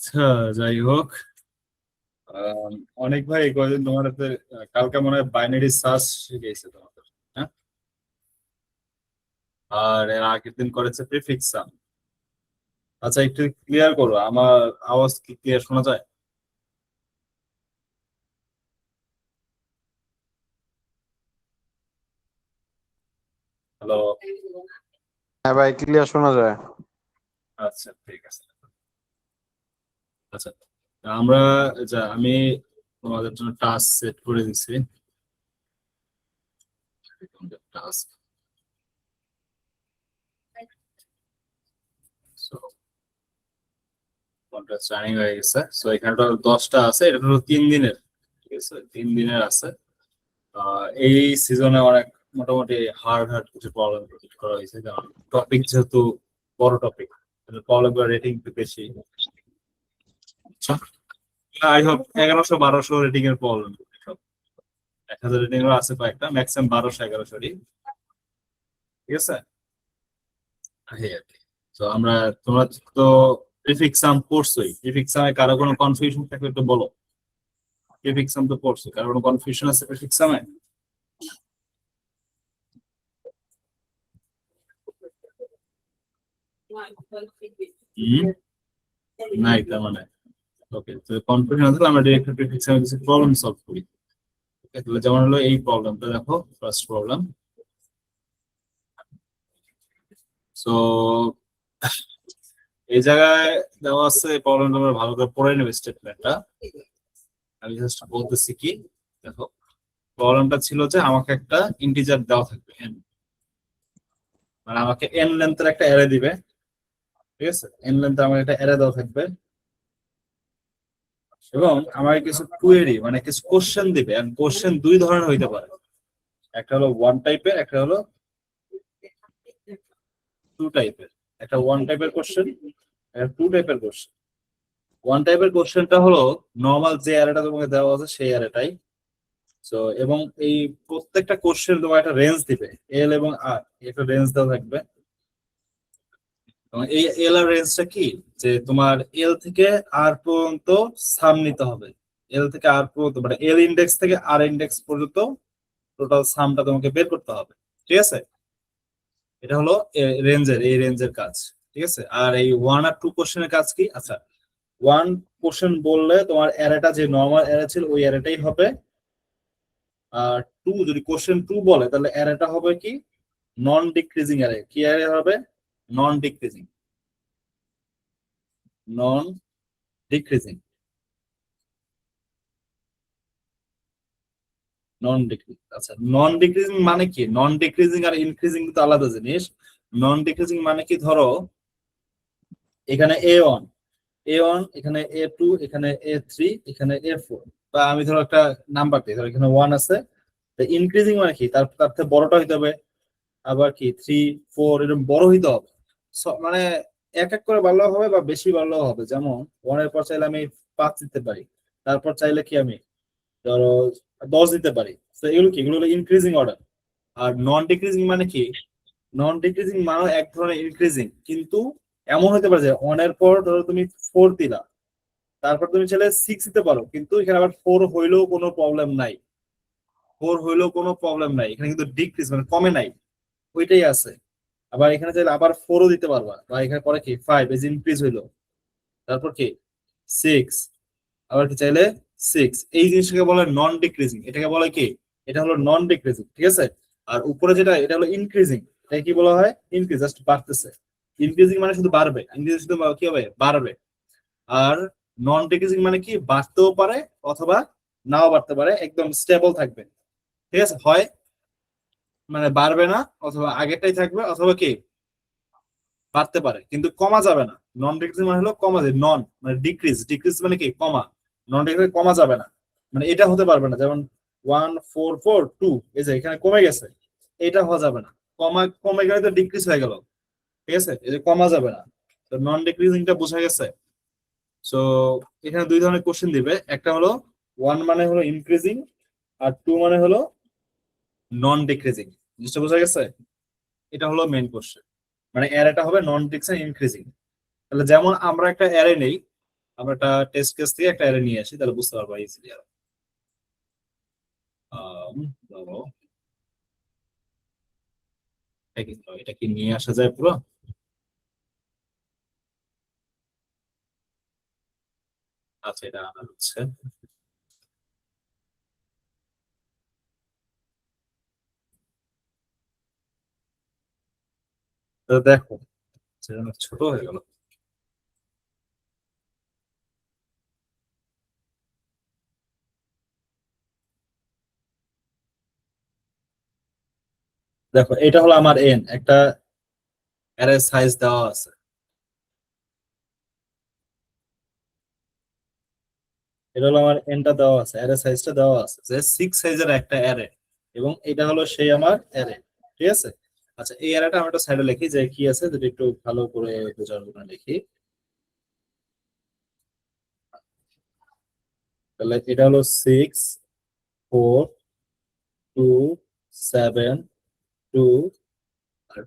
আচ্ছা, যাই হোক। অনেক ভাই কয়দিন তোমার হাতে কালকে মনে হয় বাইনারি সার্চ শিখেছে তোমাদের, হ্যাঁ? আর এর আগের দিন করেছে প্রিফিক্স সাম। আচ্ছা, একটু ক্লিয়ার করো, আমার আওয়াজ কি ক্লিয়ার শোনা যায়? হ্যালো। হ্যাঁ ভাই, ক্লিয়ার শোনা যায়। আচ্ছা, ঠিক আছে। আচ্ছা, আমরা আমি তোমাদের জন্য টাস্ক সেট করে দিছি। টাস্ক রানিং হয়ে গেছে। সো এখানে 10টা আছে, এটা হলো 3 দিনের। ঠিক আছে, 3 দিনের আছে। এই সিজনে অনেক মোটামুটি হার্ড হার্ড কিছু প্রবলেম ক্রিয়েট করা হয়েছে, কারণ টপিক যেহেতু বড় টপিক, প্রবলেম রেটিং একটু বেশি। আই হোপ 1100-1200 রেটিং এর প্রবলেম, সব 1000 রেটিং এর আছে কয়েকটা, ম্যাক্সিমাম 1200-1100 ঠিক আছে। এই আর কি। তো আমরা, তোমরা তো প্রিফিক্স সাম পড়ছোই, প্রিফিক্স সামে কারো কোনো কনফিউশন থাকলে একটু বলো। প্রিফিক্স সাম তো পড়ছো, কারো কোনো কনফিউশন আছে প্রিফিক্স সামে? হুম, নাই তার মানে। ওকে, তো কনফিউশন আছে, আমরা ডিরেক্ট প্রিফিক্স সামে কিছু প্রবলেম সলভ করি। তাহলে যেমন হলো এই প্রবলেমটা দেখো, ফার্স্ট প্রবলেম। সো এই জায়গায় দেওয়া আছে, প্রবলেমটা আমরা ভালো করে পড়ে নেবে স্টেটমেন্টটা। আমি জাস্ট বলতেছি কি, দেখো প্রবলেমটা ছিল যে আমাকে একটা ইন্টিজার দেওয়া থাকবে n, মানে আমাকে n লেন্থের একটা অ্যারে দিবে। ঠিক আছে, n লেন্থের আমাকে একটা অ্যারে দেওয়া থাকবে, এবং আমাকে কিছু কুয়েরি মানে কিছু কোশ্চেন দিবে। এন্ড কোশ্চেন দুই ধরনের হইতে পারে, একটা হলো ওয়ান টাইপের, একটা হলো টু টাইপের। একটা ওয়ান টাইপের কোশ্চেন, একটা টু টাইপের কোশ্চেন। ওয়ান টাইপের কোশ্চেনটা হলো নর্মাল যে অ্যারেটা তোমাকে দেওয়া আছে সেই অ্যারেটাই। সো এবং এই প্রত্যেকটা কোশ্চেন তোমার একটা রেঞ্জ দিবে, এল এবং আর, একটা রেঞ্জ দেওয়া থাকবে। এবং এই এল আর রেঞ্জটা কি, যে তোমার এল থেকে আর পর্যন্ত সাম নিতে হবে। এল থেকে আর পর্যন্ত মানে এল ইন্ডেক্স থেকে আর ইন্ডেক্স পর্যন্ত টোটাল সামটা তোমাকে বের করতে হবে। ঠিক আছে, এটা হলো এই রেঞ্জের কাজ। ঠিক আছে, আর এই ওয়ান আর টু কোশ্চেনের কাজ কি? আচ্ছা, ওয়ান কোশ্চেন বললে তোমার অ্যারেটা যে নর্মাল অ্যারে ছিল ওই অ্যারেটাই হবে। আর টু, যদি কোশ্চেন টু বলে তাহলে অ্যারেটা হবে কি, নন ডিক্রিজিং অ্যারে। কি অ্যারে হবে? নন ডিক্রিজিং, নন ডিক্রিজিং, নন ডিক্রিজিং। আচ্ছা, নন ডিক্রিজিং মানে কি? নন ডিক্রিজিং আর ইনক্রিজিং তো আলাদা জিনিস। নন ডিক্রিজিং মানে কি, ধরো এখানে a1, a1, এখানে a2, এখানে a3, এখানে a4, বা আমি ধরো একটা নাম্বার দিই, ধরো এখানে 1 আছে। ইনক্রিজিং মানে কি, তার তার থেকে বড়টা হইতে হবে। আবার কি 3, 4 এরকম বড় হইতে হবে। মানে এক এক করে বাড়লেও হবে বা বেশি বাড়লেও হবে। যেমন 1 এর পর চাইলে আমি 5 দিতে পারি, তারপর চাইলে কি আমি ধরো 10 দিতে পারি। তো এগুলো কি, এগুলো হলো ইনক্রিজিং অর্ডার। আর নন ডিক্রিজিং মানে কি, নন ডিক্রিজিং মানে এক ধরনের ইনক্রিজিং, কিন্তু এমন হতে পারে যে 1 এর পর ধরো তুমি 4 দিলা, তারপর তুমি চাইলে 6 দিতে পারো, কিন্তু এখানে আবার 4 হইলেও কোনো প্রবলেম নাই। 4 হইলেও কোনো প্রবলেম নাই, এখানে কিন্তু ডিক্রিজ মানে কমে নাই, ওইটাই আছে। আবার এখানে চাইলে আবার 4ও দিতে পারবা, বা এখানে পরে কি 5 এই ইনক্রিজ হইলো, তারপর কি 6, আবার কি চাইলে 6। এই জিনিসটাকে বলে নন ডিক্রিজিং, এটাকে বলে কি, এটা হলো নন ডিক্রিজিং। ঠিক আছে, আর উপরে যেটা এটা হলো ইনক্রিজিং, এটা কি বলা হয়? ইনক্রিজ, জাস্ট বাড়তেছে। ইনক্রিজিং মানে শুধু বাড়বে, ইনক্রিজ শুধু কি হবে, বাড়বে। আর নন ডিক্রিজিং মানে কি, বাড়তেও পারে অথবা নাও বাড়তে পারে, একদম স্টেবল থাকবে। ঠিক আছে, হয় মানে বাড়বে না, অথবা আগেরটাই থাকবে, অথবা কি বাড়তে পারে কিন্তু কমা যাবে না। নন ডিক্রিজ মানে হলো কমা যায়, নন মানে ডিক্রিজ, ডিক্রিজ মানে কি কমা। নন ডিক্রিজ কমা যাবে না, মানে এটা হতে পারবে না। যেমন 1, 4, 4, 2, এই যে এখানে কমে গেছে, এটা হওয়া যাবে না। কমে গেলে তো ডিক্রিজ হয়ে গেল। ঠিক আছে, এই যে কমা যাবে না। তো নন ডিক্রিজিংটা বোঝা গেছে। সো এখানে দুই ধরনের কোশ্চেন দিবে, একটা হলো 1 মানে হলো ইনক্রিজিং, আর 2 মানে হলো নন ডিক্রিজিং। জিনিসটা বোঝা গেছে? এটা হলো মেইন কোশ্চেন, মানে অ্যারেটা হবে নন ডিক্রিজিং ইনক্রিজিং। তাহলে যেমন আমরা একটা অ্যারে নেই, আমরা একটা টেস্ট কেস থেকে একটা অ্যারে নিয়ে আসি, তাহলে বুঝতে পারবো ইজিলি। ধরো এটা কি নিয়ে আসা যায় পুরো? আচ্ছা, এটা আনা হচ্ছে। তো দেখো সেটা অনেক ছোট হয়ে গেল। দেখো এটা হলো আমার এন, একটা অ্যারে সাইজ দেওয়া আছে। এটা হলো আমার এনটা দেওয়া আছে, অ্যারে সাইজটা দেওয়া আছে যে 6 সাইজের একটা অ্যারে, এবং এটা হলো সেই আমার অ্যারে। ঠিক আছে। আচ্ছা, এই অ্যারেটা আমরা একটা সাইডে লিখি যে কি আছে, যদি একটু ভালো করে বোঝার জন্য লিখি। তাহলে এটা হলো 6 4 2 7 2 আর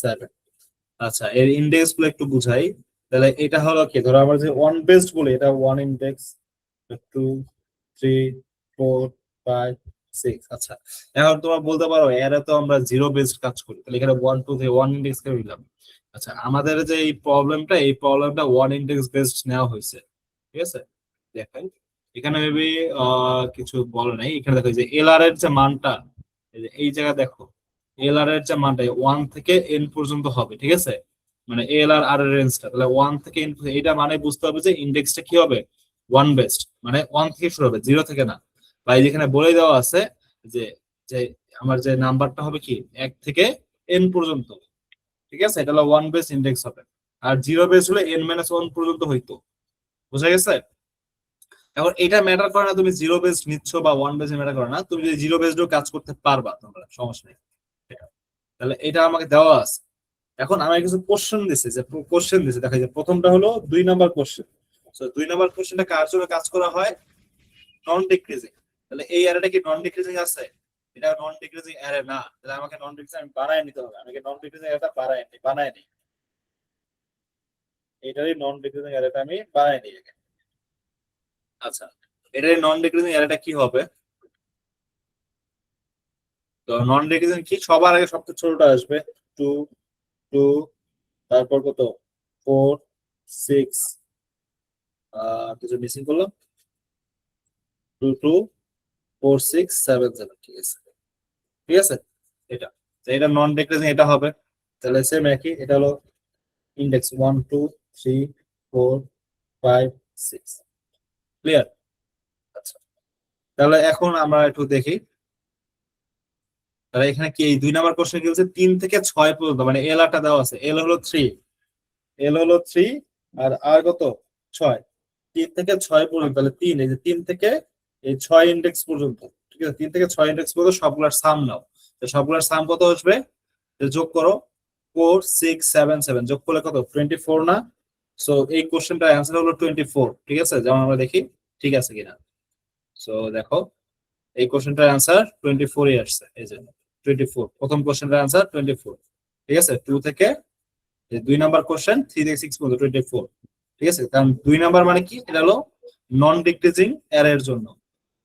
7। আচ্ছা, এর ইন্ডেক্স গুলো একটু বুঝাই। তাহলে এটা হলো কি, ধরো আমরা যে ওয়ান বেসড বলি, এটা ওয়ান ইন্ডেক্স, 2 3 4 5 6। আচ্ছা, এখন তোমার বলতে পারো এরা তো আমরা জিরো বেসড কাজ করি, তাহলে এখানে 1 2 থেকে ওয়ান ইন্ডেক্স কে নিলাম। আচ্ছা, আমাদের যে এই প্রবলেমটা ওয়ান ইন্ডেক্স বেসড নেওয়া হয়েছে। ঠিক আছে। দেখেন এখানে মেবি কিছু বলে নাই, এখানে দেখো যে এল আর এর যে মানটা, এই জায়গায় দেখো এল আর এর যে মানটা 1 থেকে n পর্যন্ত হবে। ঠিক আছে। মানে এল আর আর এর রেঞ্জটা, তাহলে 1 থেকে n, এটা মানে বুঝতে হবে যে ইন্ডেক্সটা কি হবে, ওয়ান বেসড, মানে 1 থেকে শুরু হবে, 0 থেকে না। বা এই যেখানে বলে দেওয়া আছে যে যে আমার যে নাম্বারটা হবে কি 1 থেকে n পর্যন্ত। ঠিক আছে, এটা হলো ওয়ান বেস ইন্ডেক্স হবে। আর জিরো বেস হলে n-1 পর্যন্ত হইতো। বুঝা গেছে? এখন এটা ম্যাটার করে না তুমি জিরো বেসড নিচ্ছ বা ওয়ান বেসড ম্যাটার করে না, তুমি যদি জিরো বেসডও কাজ করতে পারবা, তোমরা সমস্যা নেই। তাহলে এটা আমাকে দেওয়া আছে। এখন আমার কিছু কোশ্চেন দিছে, যে কোশ্চেন দিছে, দেখা যায় প্রথমটা হলো 2 নাম্বার কোশ্চেন। তো 2 নাম্বার কোশ্চেনটা কার জন্য কাজ করা হয়, নন ডিক্রিজিং। তাহলে এই অ্যারেটা কি নন ডিক্রিজিং আছে? এটা নন ডিক্রিজিং অ্যারে না, তাহলে আমাকে নন ডিক্রিজিং আমি বানায় নিতে হবে। আমাকে নন ডিক্রিজিং অ্যারেটা বানায় নিই। এটারই নন ডিক্রিজিং অ্যারেটা আমি বানায় নিই আগে। আচ্ছা, এটার নন ডিক্রিজিং অ্যারেটা কি হবে? তো নন ডিক্রিজিং কি, সবার আগে সবচেয়ে ছোটটা আসবে, 2 2, তারপর কত, 4 6, কিছু মিসিং করলাম, 2 2 4 6 7 7। ঠিক আছে। ঠিক আছে। এটা, তো এটা নন ডিক্রিজিং এটা হবে। তাহলে সেম একই, এটা হলো ইন্ডেক্স 1 2 3 4 5 6। ক্লিয়ার? আচ্ছা, তাহলে এখন আমরা একটু দেখি। তাহলে এখানে কি এই 2 নাম্বার কোশ্চেন কি বলছে, 3 থেকে 6 পর্যন্ত, মানে এল আরটা দেওয়া আছে, এল হলো 3 আর আর কত, 6। 3 থেকে 6 পর্যন্ত, তাহলে 3, এই যে 3 থেকে 6 ইন্ডেক্স পর্যন্ত। ঠিক আছে, 3 থেকে 6 ইন্ডেক্স পর্যন্ত সবগুলার সাম নাও। তো সবগুলার সাম কত আসবে, তো যোগ করো, 4 6 7 7, যোগ করলে কত, 24 না? সো এই কোশ্চেনটার অ্যান্সার হলো 24। ঠিক আছে, যেমন আমরা দেখি ঠিক আছে কিনা। সো দেখো এই কোশ্চেনটার অ্যান্সার 24ই আসছে, এই যে 24, প্রথম কোশ্চেনটার অ্যান্সার 24। ঠিক আছে, 2 নাম্বার কোশ্চেন 3 থেকে 6 পর্যন্ত 24। ঠিক আছে, কারণ 2 নাম্বার মানে কি, এটা হলো নন ডিক্রিজিং অ্যারে এর জন্য।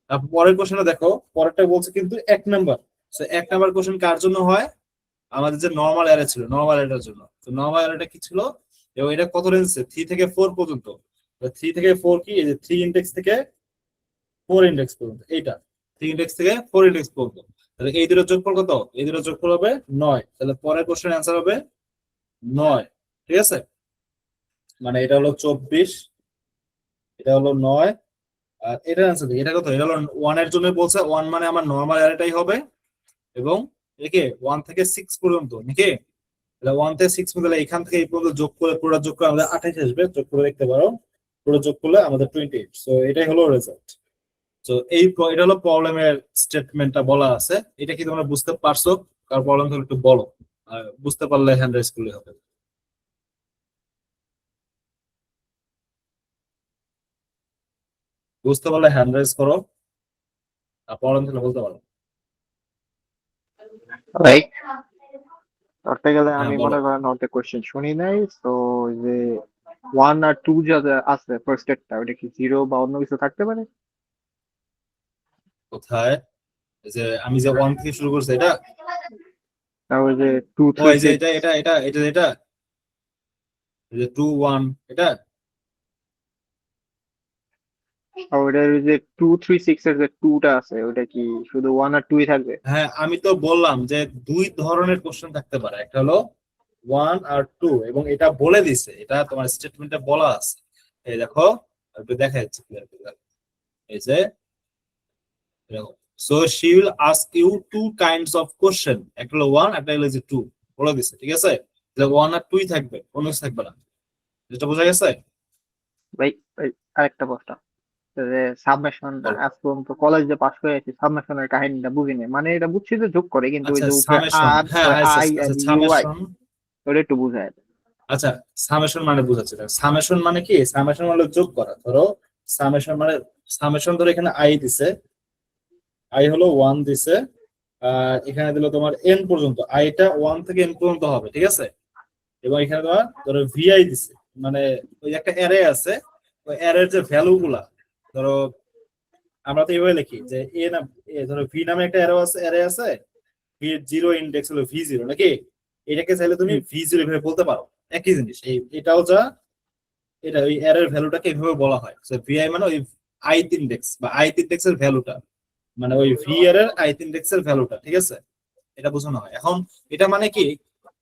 তারপর পরের কোশ্চেনটা দেখো, পরেরটা বলছে কিন্তু 1 নাম্বার। তো 1 নাম্বার কোশ্চেন কার জন্য হয়, আমাদের যে নর্মাল অ্যারে ছিল, নর্মাল অ্যারেটার জন্য। তো নর্মাল অ্যারেটা কি ছিল, এবং এটা কত রেঞ্জে, 3 থেকে 4 পর্যন্ত। 3 থেকে 4 কি, এই যে 3 ইন্ডেক্স থেকে 4 ইন্ডেক্স পর্যন্ত, এইটা 3 ইন্ডেক্স থেকে 4 ইন্ডেক্স পর্যন্ত। তাহলে এই দুটোর যোগফল কত, এই দুটোর যোগফল হবে 9। তাহলে পরের কোশ্চেন অ্যান্সার হবে 9। ঠিক আছে, মানে এটা হলো 24, এটা হলো 9। আর এটার অ্যান্সার দেখি, এটা কত, এটা হলো 1 এর জন্য বলছে, 1 মানে আমার নর্মাল অ্যারেটাই হবে। এবং একে 1 থেকে 6 পর্যন্ত নাকি, তাহলে 1 থেকে 6 পর্যন্ত, তাহলে এখান থেকে এই পর্যন্ত যোগ করে, পুরো যোগ করে আমাদের 28 আসবে, যোগ করে দেখতে পারো, পুরো যোগ করলে আমাদের 28। সো এটাই হলো রেজাল্ট। তো এটা হলো প্রবলেমের স্টেটমেন্টটা বলা আছে। এটা কি তোমরা বুঝতে পারছো? কার প্রবলেম হলো একটু বলো, আর বুঝতে পারলে হ্যান্ড রাইজ করলে হবে। বুঝতে পারলে হ্যান্ড রাইজ করো, আর প্রবলেম হলে বলতে পারো। লাইক ধরতে গেলে হ্যাঁ আমি বলো। মনে করেন অর্ধেক কোশ্চেন শুনি নাই, তো যে ওয়ান আর টু যা আছে ফার্স্ট এরটা, ওটা কি জিরো বা অন্য কিছু থাকতে পারে? কোথায়? এই যে আমি যে 1 থেকে শুরু করছি এটা, তারপরে যে টু ও থ্রি এই যে সিক্স, এটা এই যে 2 1 এটা। আর ওটার যে 2 3 6 এর যে টুটা আছে, ওটা কি শুধু ওয়ান আর টুই থাকবে? হ্যাঁ আমি তো বললাম যে দুই ধরনের কোশ্চেন থাকতে পারে, একটা হলো 1 আর 2, এবং এটা বলে দিছে, এটা তোমার স্টেটমেন্টে বলা আছে। এই দেখো, একটু দেখা যাচ্ছে clear করে। এই যে so she will ask you two kinds of question, একটা হলো 1, একটা হলো যে 2, বলে দিছে। ঠিক আছে, যে 1 আর 2 থাকবে, অন্য কিছু থাকবে না। যেটা বোঝা গেছে? ভাই ভাই, আরেকটা প্রশ্ন, যে সাবমেশন, বলো। আজ পর্যন্ত কলেজ যে পাস করে আছি সাবমেশনের কাহিনীটা বুঝিনি, মানে এটা বুঝছি যে যোগ করে, কিন্তু ওই আচ্ছা যে উপরে সামেশন, আর হ্যাঁ আচ্ছা আই আচ্ছা এন্ড ইউআই, সামেশন। ওটা একটু বুঝায়। আচ্ছা সামেশন মানে বুঝাচ্ছি, সামেশন মানে কি? সামেশন মানে যোগ করা। ধরো সামেশন মানে, সামেশন ধরো এখানে আই দিছে, আই হলো 1 দিছে, আর এখানে দিল তোমার এন পর্যন্ত, আইটা 1 থেকে এন পর্যন্ত হবে, ঠিক আছে? এবং এখানে তোমার ধরো ভিআই দিছে, মানে ওই একটা অ্যারে আছে, ওই অ্যারের যে ভ্যালু গুলা, ধরো আমরা তো এইভাবে লিখি যে এ না, ধরো ভি নামে একটা অ্যারে আছে, ভি এর জিরো ইন্ডেক্স হলো ভি0 নাকি, এটাকে চাইলে তুমি ভি0 এভাবে বলতে পারো। একই জিনিস এটাও যা, এটা ওই অ্যারের ভ্যালুটাকে এভাবে বলা হয়। ভিআই মানে ওই আইথ ইন্ডেক্স বা আইথ ইন্ডেক্স এর ভ্যালুটা, মানে ওই ভি এর আইথ ইন্ডেক্স এর ভ্যালুটা, ঠিক আছে? এটা বোঝানো হয়। এখন এটা মানে কি,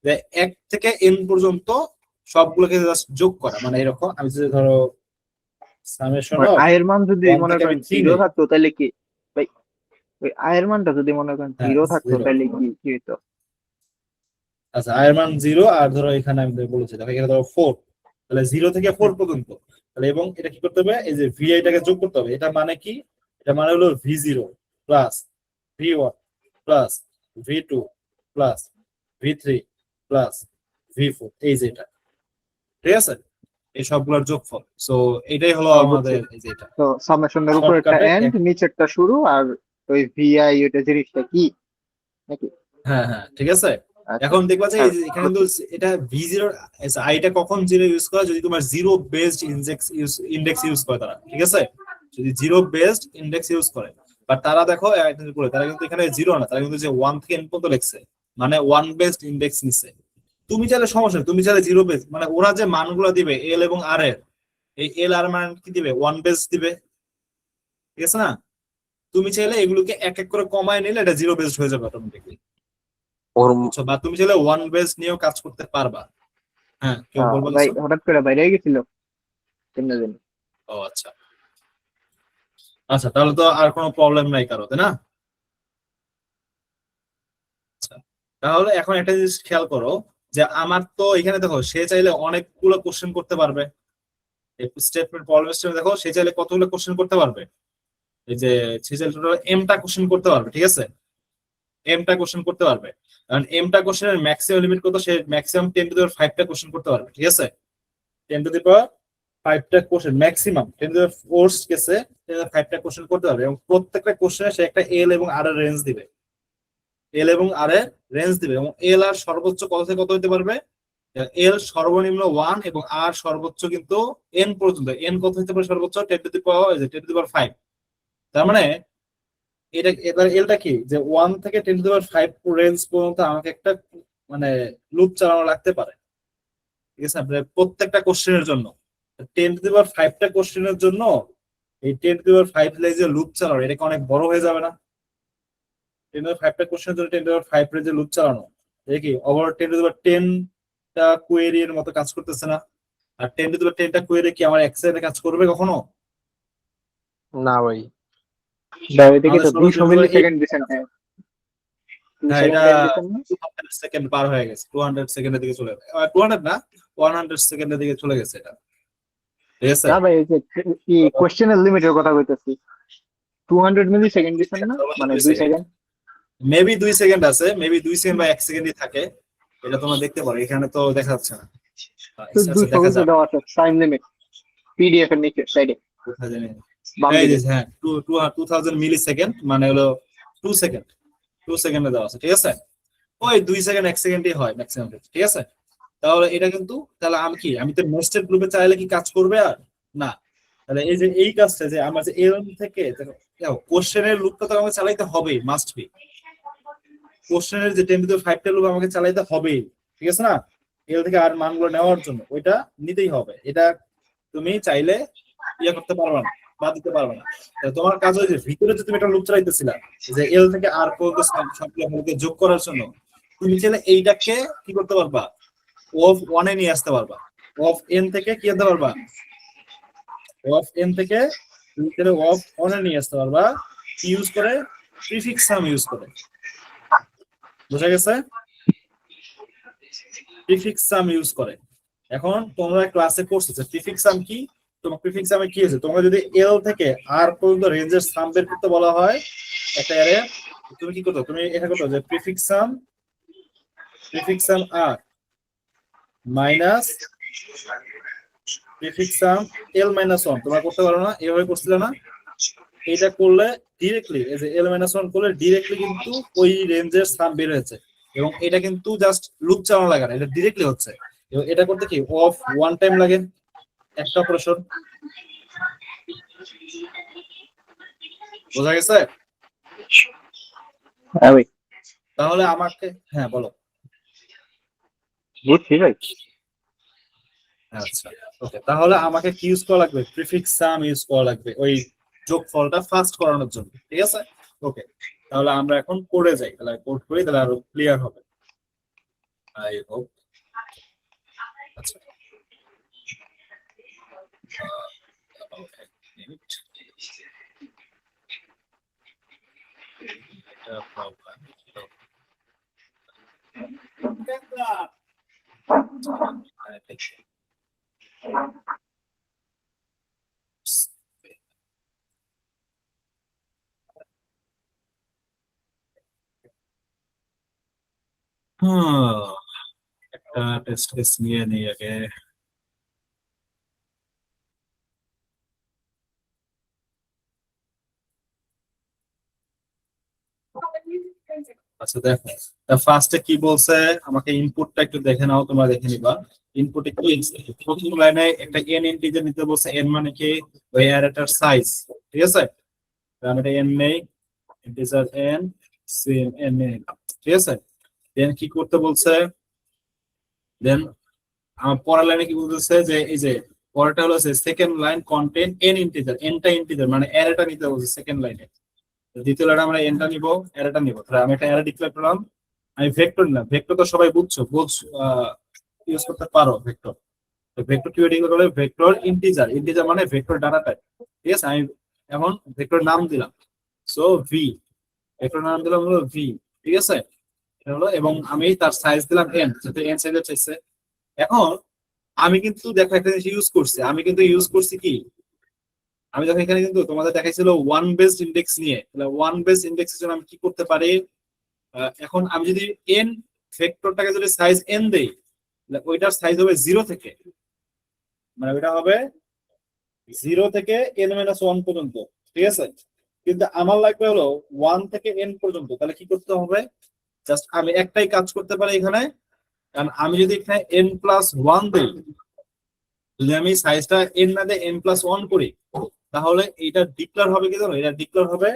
যে 1 থেকে n পর্যন্ত সবগুলোকে জাস্ট যোগ করা, মানে এরকম আমি যদি ধরো সামেশন আর অফ আয়ের মান যদি 1 মনে থেকে আমি করেন 3 জিরো নেই। থাকতো তাহলে কি? ভাই, ওই আয়ের মানটা যদি মনে করেন হ্যাঁ জিরো থাকতো 0। তাহলে কি কি হতো? আচ্ছা আয়ের মান 0, আর ধরো এখানে আমি বলেছি দেখো এখানে ধরো 4, তাহলে 0 থেকে 4 পর্যন্ত। তাহলে এবং এটা কি করতে হবে, এই যে ভিআই টাকে যোগ করতে হবে। এটা মানে কি? এটা মানে হলো ভি0 প্লাস ভি1 প্লাস ভি2 প্লাস ভি3 প্লাস ভি4, এই যে এটা, ঠিক আছে? এই সবগুলোর যোগফল। সো এটাই হলো বুঝছি। আমাদের এই যে এটা তো সাবমেশনের উপর একটা শর্টকাটে। এন্ড, নিচে একটা শুরু, আর ওই ভিআই ওইটা জিনিসটা কি নাকি? হ্যাঁ হ্যাঁ ঠিক আছে। আচ্ছা, এখন দেখবা যে এই হ্যাঁ যে এখানে কিন্তু বুঝছি। এটা ভি0, আইটা কখন জিরো ইউজ করা, যদি তোমার জিরো বেসড ইন্ডেক্স ইউজ করে তারা, ঠিক আছে? যদি জিরো বেসড ইন্ডেক্স ইউজ করে, বাট তারা দেখো তারা কিন্তু এখানে জিরো না, তারা কিন্তু যে 1 থেকে n পর্যন্ত লিখছে, মানে 1 বেসড ইন্ডেক্স নিছে। তুমি চাইলে সমস্যা নেই, তুমি চাইলে জিরো বেস, মানে ওরা যে মানগুলো দিবে এল এবং আর এর, এই এল আর মান কি দিবে, 1 বেস দিবে, ঠিক আছে না? তুমি চাইলে এগুলোকে এক এক করে কমায় নিলে এটা জিরো বেসড হয়ে যাবে অটোমেটিকলি, ওর বুঝছো? বা তুমি চাইলে 1 বেস নিয়েও কাজ করতে পারবা। হ্যাঁ কেউ বলবো ভাই কিছু? হঠাৎ করে বাইরে গেছিল কেমনে জানি। ও আচ্ছা, আচ্ছা তাহলে তো আর কোনো প্রবলেম নাই কারো, তাই না? আচ্ছা, তাহলে এখন একটা জিনিস খেয়াল করো, যে আমার তো এখানে দেখো সে চাইলে অনেকগুলো কোশ্চেন করতে পারবে। স্টেটমেন্ট প্রবলেম স্টেটমেন্ট দেখো, সে চাইলে কতগুলো কোশ্চেন করতে পারবে, এই যে সে চাইলে টোটাল এমটা কোশ্চেন করতে পারবে, ঠিক আছে? এমটা কোশ্চেন করতে পারবে, কারণ এমটা কোশ্চেনের ম্যাক্সিমাম লিমিট কত, সে ম্যাক্সিমাম 10⁵ কোশ্চেন করতে পারবে, ঠিক আছে? 10⁵ কোশ্চেন ম্যাক্সিমাম, 10⁴ কেসে 10⁵ কোশ্চেন করতে পারবে, এবং প্রত্যেকটা কোশ্চেনে সে একটা এল এবং আর এর রেঞ্জ দিবে, এল এবং আর এর রেঞ্জ দিবে, এবং এল আর সর্বোচ্চ কত থেকে কত হতে পারবে, এল সর্বনিম্ন 1 এবং আর সর্বোচ্চ কিন্তু এন পর্যন্ত, এন কত হতে পারে সর্বোচ্চ, 10⁵ তার মানে এটা এবার এলটা কি, যে 1 থেকে 10⁵ রেঞ্জ পর্যন্ত আমাকে একটা মানে লুপ চালানো লাগতে পারে, ঠিক আছে? আপনার প্রত্যেকটা কোশ্চেনের জন্য 10⁵ কোশ্চেনের জন্য এই 10⁵ রেঞ্জে লুপ চালানো, এটা কি অনেক বড় হয়ে যাবে না? 10⁵ কোশ্চেনের জন্য 10⁵ রেঞ্জে লুপ চালানো, এটা কি ওভার 10⁻10টা কোয়েরি এর মতো কাজ করতেছে না? আর 10⁻10টা কোয়েরি কি আমার এক সেকেন্ডে কাজ করবে কখনো? না ভাই, এদিকে আমাদের তো ষোলো 200 মিলি সেকেন্ড দিচ্ছেন, হ্যাঁ টু হ্যাঁ এটা সেকেন্ড টাইম দিচ্ছেন না? 200 সেকেন্ড পার হয়ে গেছে, 200 সেকেন্ডের দিকে চলে গেছে, 200 না, 100 সেকেন্ডের দিকে চলে গেছে এটা, ঠিক আছে? না ভাই, এই যে কি কোশ্চেনের লিমিটের কথা কইতেছি, 200 মিলি সেকেন্ড দিচ্ছেন না, মানে 2 সেকেন্ড। মেবি 2 সেকেন্ড আছে, মেবি 2 সেকেন্ড বা 1 সেকেন্ডই থাকে, এটা তোমরা দেখতে পারো, এখানে তো দেখা যাচ্ছে না। তো আচ্ছা 200 দেখা কিন্তু যাবে, দেওয়া আছে টাইম লিমিট, পিডিএফ এর নিচে সাইডে কোথায় জানি। বাম এই যে দিকে। হ্যাঁ 2000 মিলি সেকেন্ড, মানে হলো 2 সেকেন্ড, 2 সেকেন্ডে দেওয়া আছে, ঠিক আছে? ওই 2 সেকেন্ড 1 সেকেন্ডই হয় ম্যাক্সিমাম, ঠিক আছে? তাহলে এটা কিন্তু তাহলে আমি তো নেস্টেড গ্রুপে চাইলে কি কাজ করবে আর না। তাহলে এই যে এই কাজটা যে আমার যে এল থেকে কোশ্চেনের লুপটা তো আমাকে চালাইতে হবেই, মাস্ট বি। কোশ্চেনের যে 10⁵ লুপ আমাকে চালাইতে হবেই, ঠিক আছে না? এল থেকে আর মানগুলো নেওয়ার জন্য ওইটা নিতেই হবে। এটা তুমি চাইলে করতে পারবে না, বাদ দিতে পারবে না। তোমার কাজ হচ্ছে ভিতরে যে তুমি একটা লুপ চালাইতেছিলা যে এল থেকে আর পর্যন্ত সবগুলো যোগ করার জন্য, তুমি চাইলে এইটাকে কি করতে পারবা, অফ ওয়ানে নিয়ে আসতে পারবা। অফ এন থেকে কি আনতে পারবা, অফ এন থেকে তুমি চাইলে অফ ওয়ানে নিয়ে আসতে পারবা, ইউজ করে প্রিফিক্স সাম ইউজ করে। বুঝা গেছে? প্রিফিক্স সাম ইউজ করে। এখন তোমরা ক্লাসে করছো যে প্রিফিক্স সাম কি, তোমার প্রিফিক্স সামে কি হয়েছে, তোমরা যদি এল থেকে আর পর্যন্ত রেঞ্জের সাম বের করতে বলা হয় একটা অ্যারে, তুমি কি করতো, তুমি এটা করতো যে প্রিফিক্স সাম আর মাইনাস প্রিফিক্স সাম এল মাইনাস ওয়ান। তোমরা করতে পারো না? এভাবে করছিলে না? এটা করলে ডিরেক্টলি এই যে এল মাইনাস ওয়ান করলে ডিরেক্টলি কিন্তু ওই রেঞ্জের সাম বের হয়েছে। এবং এটা কিন্তু জাস্ট লুপ চালানো লাগে না, এটা ডিরেক্টলি হচ্ছে। এবং এটা করতে কি অফ ওয়ান টাইম লাগে, একটা অপারেশন। বোঝা গেছে? হ্যাঁ ভাই, তাহলে আমাকে, হ্যাঁ বলো। বুঝছি ভাই। আচ্ছা, ওকে, তাহলে আমাকে কি ইউজ করা লাগবে, প্রিফিক্স সাম ইউজ করা লাগবে ওই যোগফলটা ফাস্ট করানোর জন্য, ঠিক আছে? ওকে, তাহলে আমরা এখন কোডে যাই, তাহলে কোড করি, তাহলে আরো ক্লিয়ার হবে আই হোপ। আচ্ছা, about a minute. এটা problem. একটা টেস্ট কেস নিয়ে নিই আগে। আচ্ছা দেখো, ফার্স্টে কি বলছে, আমাকে ইনপুটটা একটু দেখে নাও, তোমরা দেখে নিবা। ইনপুটে কি লিখছে, প্রথম লাইনে একটা এন ইন্টিজার নিতে বলছে, এন মানে কি ওই অ্যারেটার সাইজ, ঠিক আছে? আমি এটা এন নেই, ইন্টিজার এন সেম এন নেই, ঠিক আছে? দেন কি করতে বলছে, দেন আমার পরের লাইনে কি বলতেছে যে এই যে পরেরটা হলো second line content N integer, এনটা ইন্টিজার মানে অ্যারেটা নিতে বলছে সেকেন্ড লাইনে। দ্বিতীয় লাইনে আমরা এনটা নিব, অ্যারেটা নিব। তাহলে আমি একটা অ্যারে ডিক্লেয়ার করলাম, আমি ভেক্টর নিলাম। ভেক্টর তো সবাই বলছো ইউজ করতে পারো ভেক্টর। ভেক্টর কি ডিক্লেয়ার করলে, ভেক্টর ইন্টিজার, ইন্টিজার মানে ভেক্টর ডাটা টাইপ, ঠিক আছে? আমি এখন ভেক্টর নাম দিলাম, সো ভি, ভেক্টর নাম দিলাম হলো ভি, ঠিক আছে? এটা হলো, এবং আমি তার সাইজ দিলাম এন, যাতে এন সাইজের চাইছে। এখন আমি কিন্তু দেখো একটা জিনিস ইউজ করছি, আমি কিন্তু ইউজ করছি কি, আমি দেখো এখানে কিন্তু তোমাদের দেখাইছিল ওয়ান বেসড ইন্ডেক্স নিয়ে। তাহলে ওয়ান বেসড ইন্ডেক্সের জন্য আমি কি করতে পারি, এখন আমি যদি এন ভেক্টরটাকে যদি সাইজ এন দেই, তাহলে ওইটার সাইজ হবে 0 থেকে, মানে ওইটা হবে 0 থেকে এন মাইনাস ওয়ান পর্যন্ত, ঠিক আছে? কিন্তু আমার লাগবে হলো 1 থেকে এন পর্যন্ত। তাহলে কি করতে হবে, জাস্ট আমি একটাই কাজ করতে পারি এখানে, কারণ আমি যদি এখানে এন প্লাস ওয়ান দিই, যদি আমি সাইজটা এন না দিয়ে এন প্লাস ওয়ান করি, তাহলে এটা ডিক্লেয়ার হবে কি জানো, এটা ডিক্লেয়ার হবে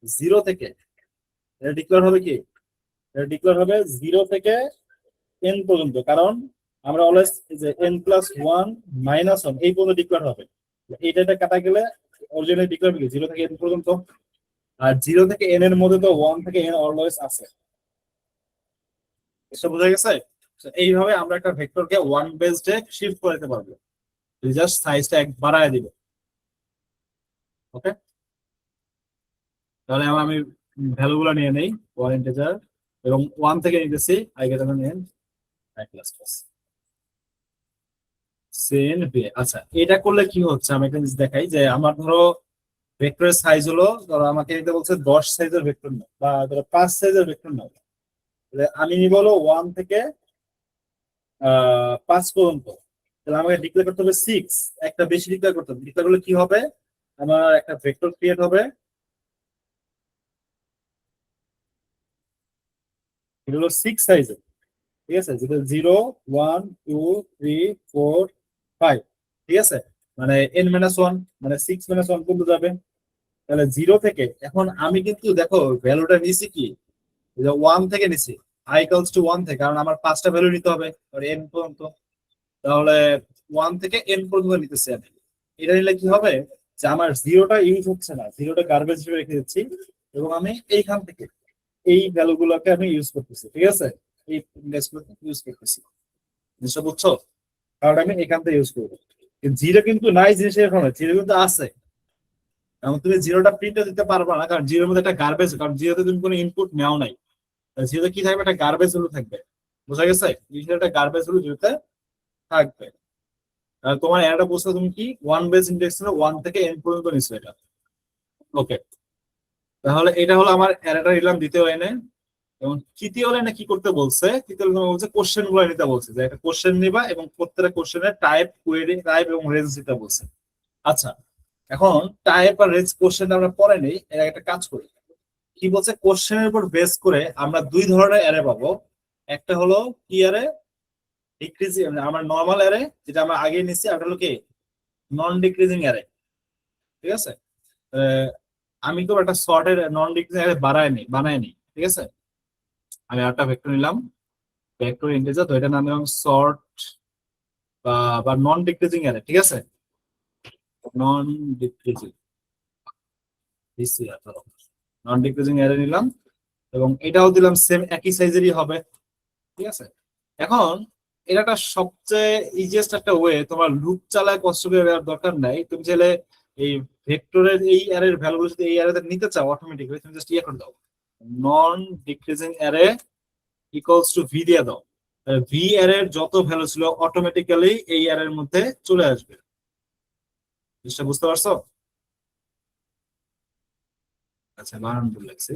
0 থেকে, এটা ডিক্লেয়ার হবে কি, এটা ডিক্লেয়ার হবে 0 থেকে এন পর্যন্ত। কারণ আমরা অলওয়েজ যে N plus one minus one এই পর্যন্ত ডিক্লেয়ার হবে। এইটা কাটা গেলে অরিজিনালি ডিক্লেয়ার হবে 0 থেকে এন পর্যন্ত। আর 0 থেকে এন এর মধ্যে তো 1 থেকে এন অলওয়েজ আছে। এটা বোঝা গেছে? So, এইভাবে আমরা একটা ভেক্টরকে ওয়ান বেসডে শিফট করে দিতে পারবো, জাস্ট সাইজটা এক বাড়ায় দিব। ওকে, তাহলে আমি ভ্যালু গুলো নিয়ে নেই, ওয়ান ইন্টিজার এবং 1 থেকে নিতেছি I get n n i plus plus সেন বি। আচ্ছা, এটা করলে কি হচ্ছে আমি একটা জিনিস দেখাই, যে আমার ধরো ভেক্টরের সাইজ হলো, ধরো আমাকে এটা বলছে 10 সাইজের ভেক্টর নাও, বা ধরো 5 সাইজের ভেক্টর নাও। আমি নিব হলো 1 থেকে 5 পর্যন্ত। তাহলে আমাকে ডিক্লেয়ার করতে হবে 6, একটা বেশি ডিক্লেয়ার করতে হবে। ডিক্লেয়ার করলে কি হবে, আমার একটা ভেক্টর ক্রিয়েট হবে, এটা হলো 6 সাইজের, ঠিক আছে, যেটা 0 1 2 3 4 5, ঠিক আছে, মানে n-1 মানে 6-1 পর্যন্ত যাবে। তাহলে 0 থেকে এখন আমি কিন্তু দেখো ভ্যালুটা নিছি কি, এই যে 1 থেকে নিছি, i equals to 1 থেকে, কারণ আমার 5টা ভ্যালু নিতে হবে n পর্যন্ত। তাহলে 1 থেকে n পর্যন্ত নিতেছি আমি। এটা নিলে কি হবে যে আমার জিরোটা ইউজ হচ্ছে না, জিরোটা গার্বেজ হিসেবে রেখে দিচ্ছি, এবং আমি এইখান থেকে এই ভ্যালু গুলোকে আমি ইউজ করতেছি, ঠিক আছে, এই ইন্ডেক্সগুলোকে ইউজ করতেছি। জিনিসটা বুঝছো? কারণ আমি এখান থেকে ইউজ করবো। জিরো কিন্তু নাই জিনিসের এখানে, জিরো কিন্তু আছে, এবং তুমি জিরোটা প্রিন্টে দিতে পারবা না, কারণ জিরোর মধ্যে একটা গার্বেজ, কারণ জিরোতে তুমি কোনো ইনপুট নেও নাই। জিরোতে কি থাকবে, একটা গার্বেজ ভ্যালু থাকবে। বোঝা গেছে? জিরোতে একটা গার্বেজ ভ্যালু জিরোতে থাকবে। তোমার এটা বুঝতে তুমি কি ওয়ান বেস ইন্ডেক্স 1 থেকে n পর্যন্ত নিছো এটা। ওকে, তাহলে এটা হলো আমার অ্যারেটা নিলাম দ্বিতীয় লাইনে। এবং তৃতীয় লাইনে কি করতে বলছে, তৃতীয় লাইনে বলছে কোশ্চেন গুলো নিতে বলছে, যে একটা কোশ্চেন নিবা এবং প্রত্যেকটা কোশ্চেনের টাইপ, কোয়েরি টাইপ এবং রেঞ্জ দিতে বলছে। আচ্ছা, এখন টাইপ আর রেঞ্জ কোশ্চেন আমরা পরে নেই, এর একটা কাজ করি। কি বলছে, কোশ্চেনের উপর বেস করে আমরা দুই ধরনের অ্যারে পাবো। একটা হলো কি অ্যারে, ডিক্রিজিং, আমার নর্মাল অ্যারে যেটা আমরা আগে নিচ্ছি, আর হলো কি নন ডিক্রিজিং অ্যারে, ঠিক আছে। আমি তো একটা সর্টের নন ডিক্রিজিং অ্যারে বানাইনি, ঠিক আছে। আমি একটা ভেক্টর নিলাম, ভেক্টর ইন্টিজার, তো এটা নাম দিলাম সর্ট বা নন ডিক্রিজিং অ্যারে, ঠিক আছে, নন ডিক্রিজিং, নন ডিক্রিজিং অ্যারে নিলাম, এবং এটাও দিলাম সেম একই সাইজেরই হবে, ঠিক আছে। এখন এটা একটা সবচেয়ে ইজিয়েস্ট একটা ওয়ে, তোমার লুপ চালায় কষ্ট করে দেওয়ার দরকার নাই। তুমি চাইলে এই ভেক্টরের এই অ্যারের ভ্যালুগুলো যদি এই অ্যারেতে নিতে চাও অটোমেটিক্যালি, তুমি জাস্ট ইয়ে করে দাও, non decreasing array equals to V দিয়ে দাও। ভি অ্যারের যত ভ্যালু ছিল অটোমেটিক্যালি এই অ্যারের মধ্যে চলে আসবে। জিনিসটা বুঝতে পারছো? আচ্ছা, বানান ভুল লাগছে।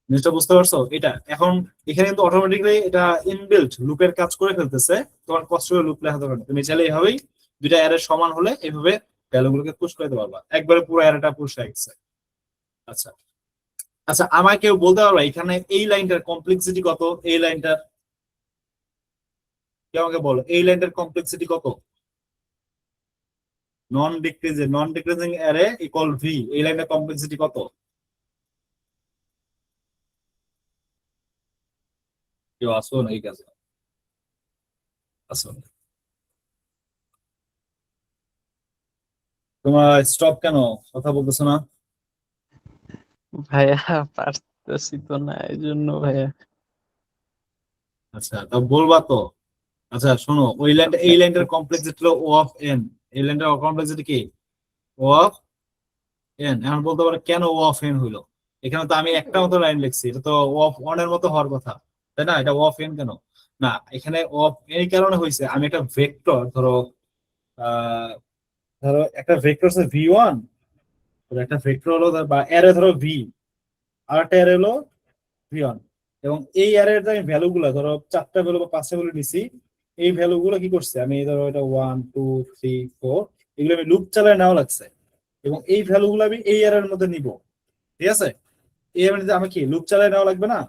জিনিসটা বুঝতে পারছো? এটা এখন এখানে কিন্তু অটোমেটিক্যালি এটা ইনবিল্ট লুপের কাজ করে ফেলতেছে, তোমার কষ্ট করে লুপ লেখা দরকার নেই। তুমি চাইলে এইভাবেই দুইটা অ্যারে সমান হলে এইভাবে ভ্যালুগুলোকে পুশ করে দিতে পারবা, একবারে পুরো অ্যারেটা পুশ হয়ে গেছে। আচ্ছা আচ্ছা, আমাকে কেউ বলতে পারবা এখানে এই লাইনটার কমপ্লেক্সিটি কত? এই লাইনটার কেউ আমাকে বলো, এই লাইনটার কমপ্লেক্সিটি কত? নন ডিক্রিজিং অ্যারে ইকুয়াল ভি, এই লাইনটার কমপ্লেক্সিটি কত? কেউ আসো না এই কাছে, আসো না। তোমার স্টপ কেন, কথা বলতেছো না? ভাইয়া পারতেছি তো না, এই জন্য ভাইয়া। আচ্ছা, তা বলবা তো। আচ্ছা শোনো, ওই লাইনটা, এই লাইনটার কমপ্লেক্সিটি হলো ও অফ এন, এই লাইনটার কমপ্লেক্সিটি কি? ও অফ এন। এখন বলতে পারো কেন ও অফ এন হইলো? এখানে তো আমি একটা মতো লাইন লিখছি, এটা তো ও অফ ওয়ান এর মতো হওয়ার কথা, তাই না? এটা ও অফ এন কেন? না, এখানে ও অফ এই কারণে হয়েছে, আমি একটা ভেক্টর ধরো, আহ ধরো একটা ভেক্টর আছে ভি1, একটা ভেক্টর হলো বা অ্যারে ধরো ভি, আর একটা অ্যারে হলো ভি1, এবং এই অ্যারের আমি ভ্যালু গুলো ধরো 4টা ভ্যালু বা 5টা ভ্যালু নিছি। এই ভ্যালু গুলো কি করছে, আমি ধরো এটা 1 2 3 4, এগুলো আমি লুপ চালায় নেওয়া লাগছে, এবং এই ভ্যালু গুলো আমি এই অ্যারের মধ্যে নিব, ঠিক আছে। এই অ্যারে আমাকে কি লুপ চালায় নেওয়া লাগবে না?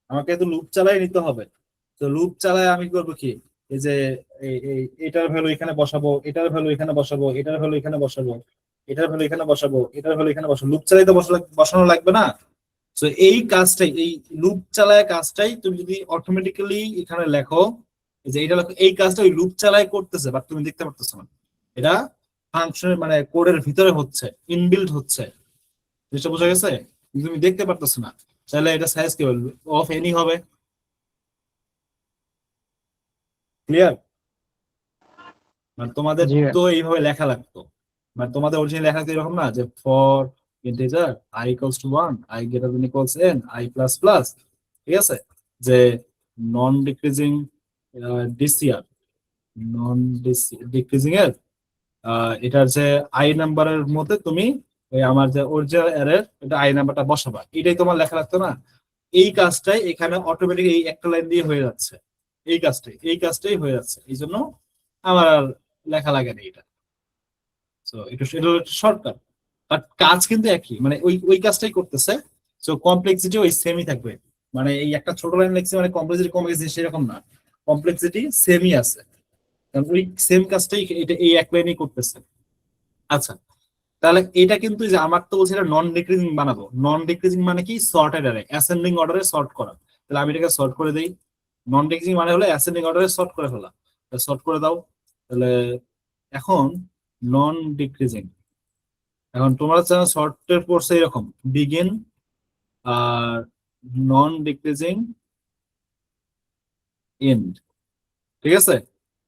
আমাকে তো লুপ চালাই নিতে হবে। তো লুপ চালায় আমি করবো কি, এই যে এটার ভ্যালু এখানে বসাবো, এটার ভ্যালু এখানে বসাবো, এটার ভ্যালু এখানে বসাবো, এটার ভ্যালু এখানে বসাবো, এটার ভ্যালু এখানে বসাবো, লুপ চালাই তো বসানো লাগবে না? তো এই কাজটাই, এই লুপ চালায় কাজটাই তুমি যদি অটোমেটিক্যালি এখানে লেখো, যে এটা লেখো, এই কাজটা ওই লুপ চালায় করতেছে, বাট তুমি দেখতে পারতেছো না। এটা ফাংশনের মানে কোডের ভিতরে হচ্ছে, ইনবিল্ট হচ্ছে। জিনিসটা বোঝা গেছে? কিন্তু তুমি দেখতে পারতেছো না। তাহলে এটা সাইজ কি বলবে, অফ এনি হবে। ক্লিয়ার? মানে তোমাদের জি তো এইভাবে লেখা লাগতো, মানে তোমাদের অরিজিনাল লেখা তো এরকম না, যে for integer i equals to 1, i greater than equals n, i plus plus, ঠিক আছে, যে নন ডিক্রিজিং ডিসিআর, নন ডিক্রিজিং এর এটার যে আই নাম্বারের মধ্যে তুমি ওই আমার যে অরিজিনাল অ্যারের এটা আই নাম্বারটা বসাবা, এটাই তোমার লেখা লাগতো না। এই কাজটাই এখানে অটোমেটিক এই একটা লাইন দিয়ে হয়ে যাচ্ছে, এই কাজটাই হয়ে যাচ্ছে, এই জন্য আমার আর লেখা লাগে না এটা। তো এটা শর্টকাট, বাট কাজ কিন্তু একই, মানে ওই ওই কাজটাই করতেছে। তো কমপ্লেক্সিটি ওই সেমই থাকবে, মানে এই একটা ছোট লাইন লিখছি মানে কমপ্লেক্সিটি কমে গেছে সেরকম না, কমপ্লেক্সিটি সেমই আছে, কারণ ওই সেম কাজটাই এটা এই এক লাইনেই করতেছে। আচ্ছা, তাহলে এটা কিন্তু যে আমার তো বলছি নন ডিক্রিজিং বানাবো, নন ডিক্রিজিং মানে কি সর্টেড অ্যারে, অ্যাসেন্ডিং অর্ডারে সর্ট করা। তাহলে আমি এটাকে সর্ট করে দেই, নন ডিক্রিজিং মানে হলো অ্যাসেন্ডিং অর্ডারে সর্ট করে ফেলা, সর্ট করে দাও। তাহলে এখন নন ডিক্রিজিং, এখন তোমরা জানো শর্টের পড়ছে এরকম বিগিন আর নন ডিক্রিজিং এন্ড, ঠিক আছে?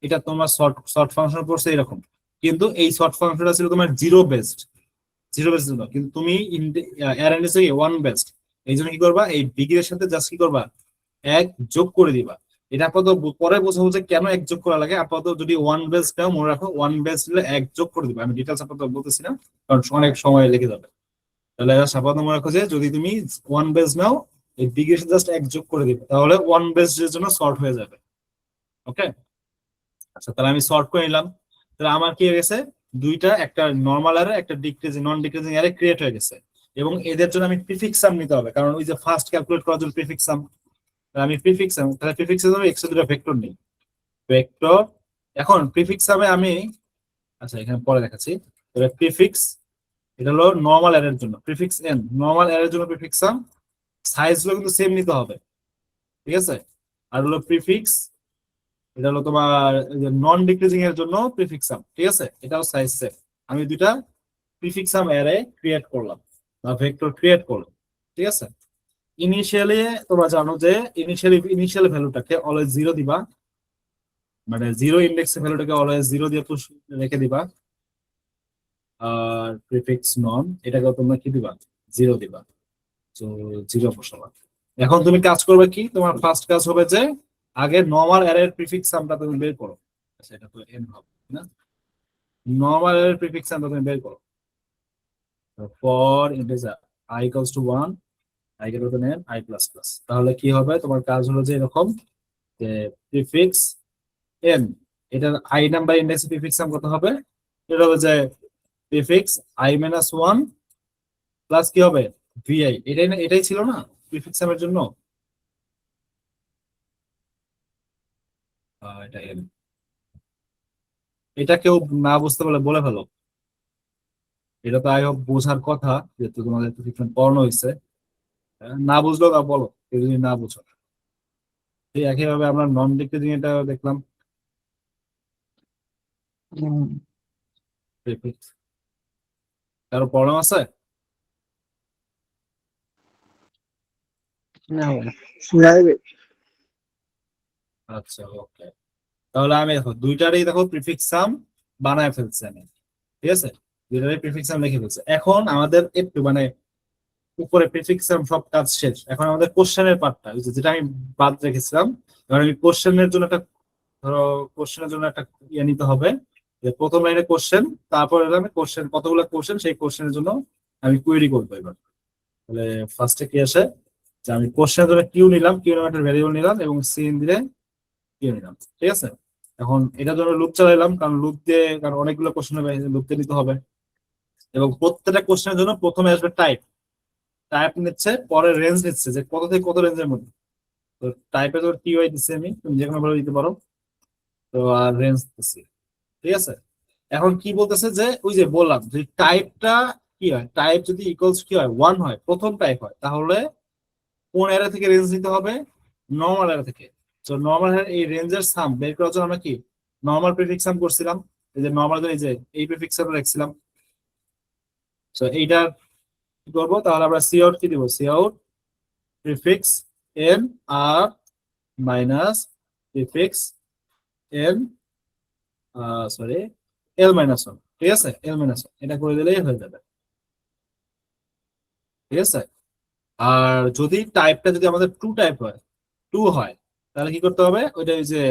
এটা তোমার শর্ট শর্ট ফাংশন পড়ছে এরকম, কিন্তু এই শর্ট ফাংশনটা ছিল তোমার জিরো বেসড, জিরো বেসড ছিল, কিন্তু তুমি অ্যারেন্ডেছে ওয়ান বেসড। এই জন্য কি করবা, এই বিগিনের সাথে জাস্ট কি করবা, এক যোগ করে দিবা। এটা আপাতত পরে বোঝাবো যে কেন এক যোগ করা লাগে। আপাতত যদি ওয়ান বেস নাও মনে রাখো, ওয়ান বেস দিলে এক যোগ করে দিবা। আমি ডিটেলস আপাতত বলতেছি না, কারণ অনেক সময় লেগে যাবে। তাহলে আপাতত মনে রাখো যে যদি তুমি ওয়ান বেস নাও, এই বিগের সাথে জাস্ট এক যোগ করে দিবে, তাহলে ওয়ান বেস এর জন্য সর্ট হয়ে যাবে। ওকে, আচ্ছা তাহলে আমি সর্ট করে নিলাম। তাহলে আমার কি হয়ে গেছে, দুইটা, একটা নর্মাল অ্যারে একটা ডিক্রিজিং নন ডিক্রিজিং অ্যারে ক্রিয়েট হয়ে গেছে। এবং এদের জন্য আমি প্রিফিক্স সাম নিতে হবে, কারণ ওই যে ফার্স্ট ক্যালকুলেট করার জন্য প্রিফিক্স সাম, আমি প্রিফিক্স সাম, তাহলে প্রিফিক্স এর জন্য এক্স এর দুটো ভেক্টর নেই, ভেক্টর। এখন প্রিফিক্স সামে আমি, আচ্ছা এখানে পরে দেখাচ্ছি। তাহলে প্রিফিক্স, এটা হলো নর্মাল অ্যারের জন্য প্রিফিক্স এন, নর্মাল অ্যারের জন্য প্রিফিক্স সাম, সাইজ গুলো কিন্তু সেম নিতে হবে, ঠিক আছে? আর হলো প্রিফিক্স, এটা হলো তোমার নন ডিক্রিজিং এর জন্য প্রিফিক্স সাম, ঠিক আছে? এটাও সাইজ সেম। আমি দুইটা প্রিফিক্স সাম অ্যারে ক্রিয়েট করলাম বা ভেক্টর ক্রিয়েট করলাম, ঠিক আছে? ইনিশিয়ালি তোমরা জানো যে ইনিশিয়াল ভ্যালুটাকে অলওয়েজ জিরো দিবা, মানে জিরো ইন্ডেক্স ভ্যালুটাকে অলওয়েজ জিরো দিয়ে পুশ রেখে দিবা। আর প্রিফিক্স নন এটাকে তোমরা কি দিবা, জিরো দিবা, তো জিরো বসাবা। এখন তুমি কাজ করবে কি, তোমার ফার্স্ট কাজ হবে যে আগে নরমাল অ্যারের প্রিফিক্স সামটা তুমি বের করো। আচ্ছা এটা তো এন হবে না, নরমাল অ্যারের প্রিফিক্স সামটা তুমি বের করো। For integer I equals to 1, I greater than n, I plus plus. তাহলে কি হবে, তোমার কাজ হলো যে এরকম যে প্রিফিক্স n, এটার I নাম্বার ইন্ডেক্স প্রিফিক্স সাম কত হবে, এটা হবে যে প্রিফিক্স I মাইনাস 1 প্লাস কি হবে vi, এটাই না, এটাই ছিল না প্রিফিক্স সামের জন্য। এটা n, এটা কেউ না বুঝতে পারলে বলে ফেলো, এটা তো আই হোপ বোঝার কথা, যেহেতু তোমাদের প্রিফিক্স পড়ানো হয়েছে। না বুঝলেও তা বলো, কেউ যদি না বুঝো। এই একইভাবে আমরা নন ডিক্রিজিং এটা দেখলাম, প্রিফিক্স। কারো প্রবলেম আছে? না আচ্ছা ওকে, তাহলে আমি দেখো দুইটারই দেখো প্রিফিক্স সাম বানায় ফেলছি আমি, ঠিক আছে? দুইটারই প্রিফিক্স সাম লিখে ফেলছি। এখন আমাদের একটু মানে উপরে প্রিফিক্স সাম সব কাজ শেষ, এখন আমাদের কোশ্চেনের পার্টটা যেটা আমি বাদ রেখেছিলাম। এবার আমি কোশ্চেনের জন্য একটা, ধরো কোশ্চেনের জন্য একটা ইয়ে নিতে হবে, যে প্রথম লাইনে কোশ্চেন, তারপর আমি কোশ্চেন কতগুলো কোশ্চেন সেই কোশ্চেনের জন্য আমি কুয়েরি করবো। এবার তাহলে ফার্স্টে কি আসে, যে আমি কোশ্চেনের জন্য কিউ নিলাম, কিউ নামে একটা ভ্যারিয়েবল নিলাম এবং সিন দিলে কিউ নিলাম, ঠিক আছে? এখন এটার জন্য লুপ চালাইলাম, কারণ লুপ দিয়ে, কারণ অনেকগুলো কোশ্চেন লুপ দিয়ে নিতে হবে। এবং প্রত্যেকটা কোশ্চেনের জন্য প্রথমে আসবে টাইপ, টাইপ নিচ্ছে, পরে রেঞ্জ নিচ্ছে যে কত থেকে কত রেঞ্জের মধ্যে। তো টাইপে তো টিওয়াই দিচ্ছে, আমি তুমি যে কোনো ভাবে দিতে পারো। তো আর রেঞ্জ দিচ্ছি, ঠিক আছে? এখন কি বলতেছে যে ওই যে বললাম যে টাইপটা কি হয়, টাইপ যদি ইকুয়ালস কি হয়, ওয়ান হয়, প্রথম টাইপ হয়, তাহলে কোন এরা থেকে রেঞ্জ নিতে হবে, নর্মাল এরা থেকে। তো নর্মাল এই রেঞ্জের সাম বের করার জন্য আমরা কি নর্মাল প্রিফিক্স সাম করছিলাম, এই যে নর্মাল, এই যে এই প্রিফিক্স সাম রাখছিলাম। তো এইটা কি করবো, তাহলে আমরা সি আউট কি দিব, C out prefix N R minus prefix N, sorry L minus one, ঠিক আছে? এল মাইনাস ওয়ান এটা করে দিলেই হয়ে যাবে, ঠিক আছে? আর যদি টাইপটা যদি আমাদের টু টাইপ হয়, টু হয়, তাহলে কি করতে হবে, ওইটা ওই যে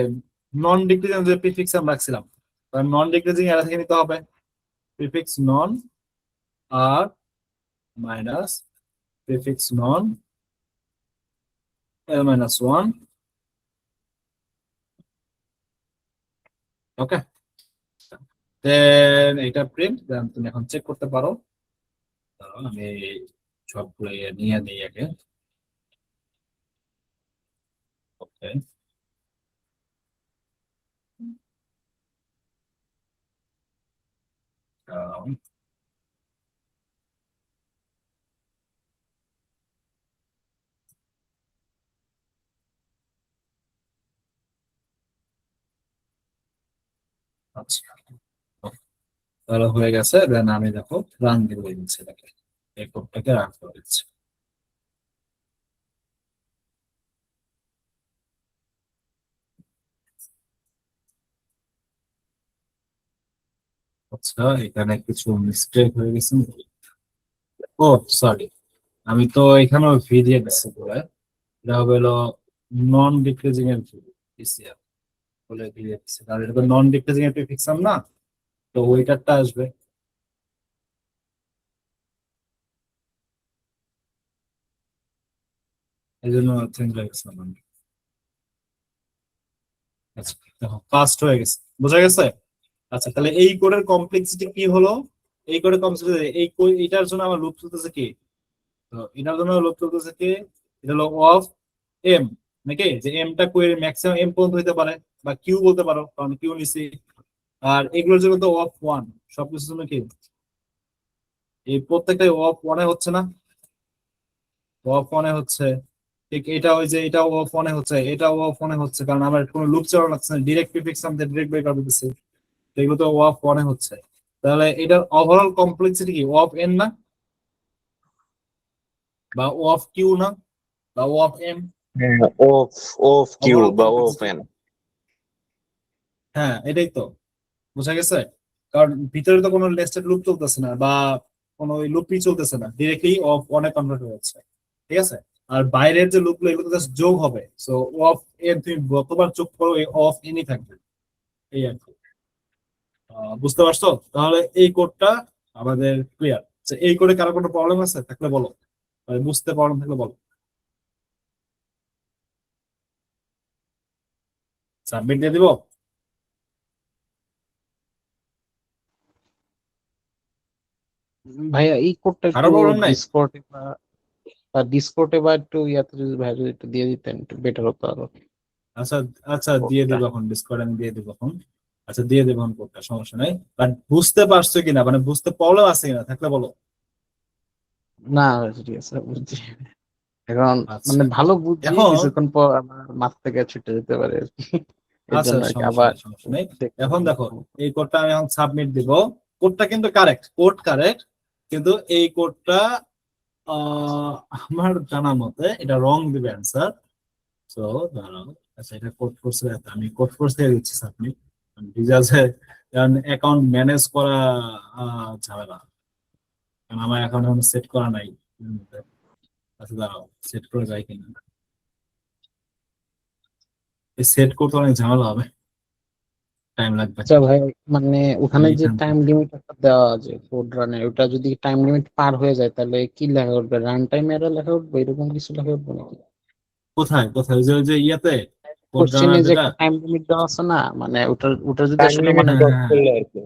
নন ডিক্রিজিং যে প্রিফিক্স আমরা রাখছিলাম, নন ডিক্রিজিং এরা থেকে নিতে হবে প্রিফিক্স নন আর মাইনাস প্রিফিক্স নন এল মাইনাস ওয়ান। ওকে, দেন এটা প্রিন্ট, দেন তুমি এখন চেক করতে পারো। আমি সবগুলো নিয়ে নিই আগে। Okay. Um, আচ্ছা, তাহলে হয়ে গেছে। দেন আমি দেখো রান দিয়ে দিচ্ছি এটাকে, এই কোডটাকে রান করে দিচ্ছি। আচ্ছা, এখানে কিছু মিস্টেক হয়ে গেছে। ও সরি, আমি তো এখানেও ভি দিয়ে দিচ্ছি বলে, এটা হবে হলো নন ডিক্রিজিং এর ভি পিসিআর বলে দিয়ে দিচ্ছি, কারণ এটা তো নন ডিক্রিজিং এর প্রিফিক্সাম না, তো ওইটারটা আসবে। এই জন্য চেঞ্জ হয়ে গেছে আমার। আচ্ছা দেখো ফাস্ট হয়ে গেছে, বোঝা গেছে। আচ্ছা তাহলে এই কোডের কমপ্লেক্সিটি কি হলো, এই কোডের কমপ্লেক্সিটি এটার জন্য আমার লুপ চলতেছে কি, তো এটার জন্য লুপ চলতেছে কি, এটা হলো অফ এম, নাকি যে এমটা কোয়ের ম্যাক্সিমাম এম পর্যন্ত হতে পারে, বা কিউ বলতে পারো কারণ কিউ নিছি। আর এগুলোর জন্য তো অফ ওয়ান, সবকিছুর জন্য কি এই প্রত্যেকটাই অফ ওয়ানে হচ্ছে না, অফ ওয়ানে হচ্ছে। ঠিক এটা ওই যে এটা অফ ওয়ানে হচ্ছে, এটা অফ ওয়ানে হচ্ছে, কারণ আমার কোনো লুপ চালানো লাগছে না, ডিরেক্ট প্রিফিক্স আমাদের ডিরেক্ট বের করে দিতেছি, তো এগুলো তো অফ ওয়ানে হচ্ছে। তাহলে এটার ওভারঅল কমপ্লেক্সিটি কি অফ এন না, বা অফ কিউ না, বা of m? Of of q overall বা অফ কমপ্লেক্সিটি, এন। হ্যাঁ এটাই তো, বোঝা গেছে। কারণ ভিতরে তো কোনো নেস্টেড লুপ চলতেছে না, বা কোনো লুপই চলতেছে না, ডিরেক্টলি অফ অনে কনভার্ট হয়ে যাচ্ছে, ঠিক আছে। আর বাইরের যে লুপগুলো এগুলো জাস্ট যোগ হবে, সো অফ এন তুমি যতবার যোগ করো এই অফ এনই থাকবে, এই আর কি। বুঝতে পারছো? তাহলে এই কোডটা আমাদের ক্লিয়ার। এই কোডে কারো কোনো প্রবলেম আছে থাকলে বলো, বুঝতে প্রবলেম থাকলে বলো। সাবমিট দিয়ে দিব। ভাইয়া এই কোডটা কারো একটু প্রবলেম নাই? ডিসকর্ডে বা একটু ইয়াতে যদি ভাইয়া যদি একটু দিয়ে দিতেন একটু বেটার হতো আরো আচ্ছা আচ্ছা, দিয়ে কোডটা। দেবো এখন, ডিসকর্ড আমি দিয়ে দেবো এখন। আচ্ছা দিয়ে দেবো এখন কোডটা, সমস্যা নাই। বাট বুঝতে পারছো কিনা, মানে বুঝতে প্রবলেম আছে কিনা থাকলে বলো। না ঠিক আছে বুঝছি এখন, আচ্ছা মানে ভালো বুঝছি এখন, কিছুক্ষণ পর আমার মাথা থেকে ছুটে যেতে পারে আর কি। এর আচ্ছা জন্য আর কি সমস্যা আবার নেই, সমস্যা নেই। দেখতে এখন হবে। দেখো এই কোডটা আমি এখন সাবমিট দিব। কোডটা কিন্তু কারেক্ট, কোড কারেক্ট, কিন্তু এই কোডটা আমার জানা মতে এটা রং দিবে অ্যান্সার। তো দাঁড়াও, আচ্ছা এটা কোড ফোর্স, আমি কোড ফোর্স থেকে দিচ্ছি সাবমিট। ডিজাজে কারণ অ্যাকাউন্ট ম্যানেজ করা ঝামেলা, কারণ আমার অ্যাকাউন্ট এখন সেট করা নাই। আচ্ছা দাঁড়াও, সেট করে যায় কিনা, সেট করতে অনেক ঝামেলা হবে, টাইম লাগবে। আচ্ছা ভাই, মানে ওখানে যে এইখান টাইম থেকে লিমিট একটা দেওয়া আছে কোড রানে, ওটা যদি টাইম লিমিট পার হয়ে যায় তাহলে কি লেখা উঠবে, রান টাইম এরর লেখা উঠবে এরকম কিছু লেখা উঠবে নাকি? কোথায় কোথায়, ওই যে ইয়াতে কোড কোশ্চেনে রানার যে যেটা। একটা টাইম লিমিট দেওয়া আছে না, মানে ওটা ওটা যদি টাইম আসলে লিমিট মানে হ্যাঁ ক্রস হ্যাঁ হ্যাঁ। করলে আর কি।